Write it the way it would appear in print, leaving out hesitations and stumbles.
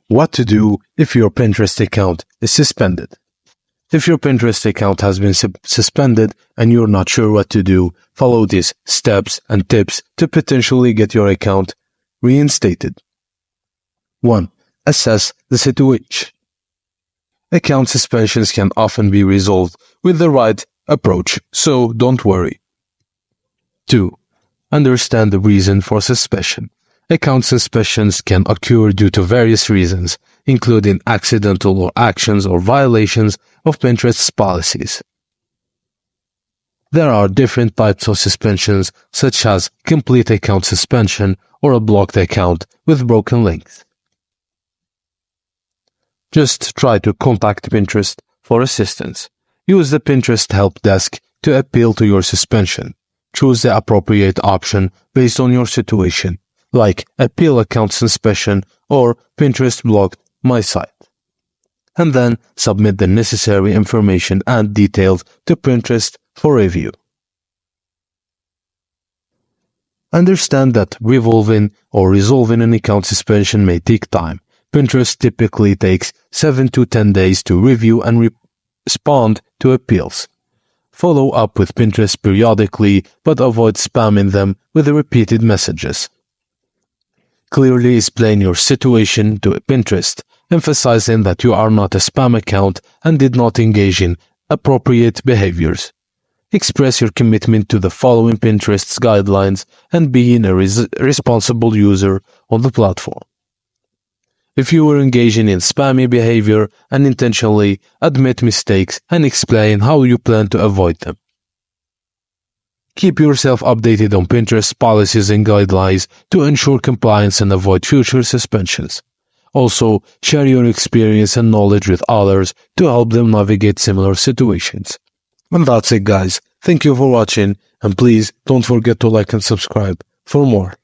What to do if your Pinterest account is suspended. If your Pinterest account has been suspended and you're not sure what to do, follow these steps and tips to potentially get your account reinstated. 1. Assess the situation. Account suspensions can often be resolved with the right approach, so don't worry. 2. Understand the reason for suspension. Account suspensions can occur due to various reasons, including accidental or actions or violations of Pinterest's policies. There are different types of suspensions, such as complete account suspension or a blocked account with broken links. Just try to contact Pinterest for assistance. Use the Pinterest help desk to appeal to your suspension. Choose the appropriate option based on your situation, like Appeal Account Suspension or Pinterest Blocked My Site. And then submit the necessary information and details to Pinterest for review. Understand that resolving an account suspension may take time. Pinterest typically takes 7 to 10 days to review and respond to appeals. Follow up with Pinterest periodically, but avoid spamming them with repeated messages. Clearly explain your situation to Pinterest, emphasizing that you are not a spam account and did not engage in appropriate behaviors. Express your commitment to the following Pinterest's guidelines and being a responsible user on the platform. If you were engaging in spammy behavior, unintentionally admit mistakes and explain how you plan to avoid them. Keep yourself updated on Pinterest policies and guidelines to ensure compliance and avoid future suspensions. Also, share your experience and knowledge with others to help them navigate similar situations. And that's it, guys. Thank you for watching, and please don't forget to like and subscribe for more.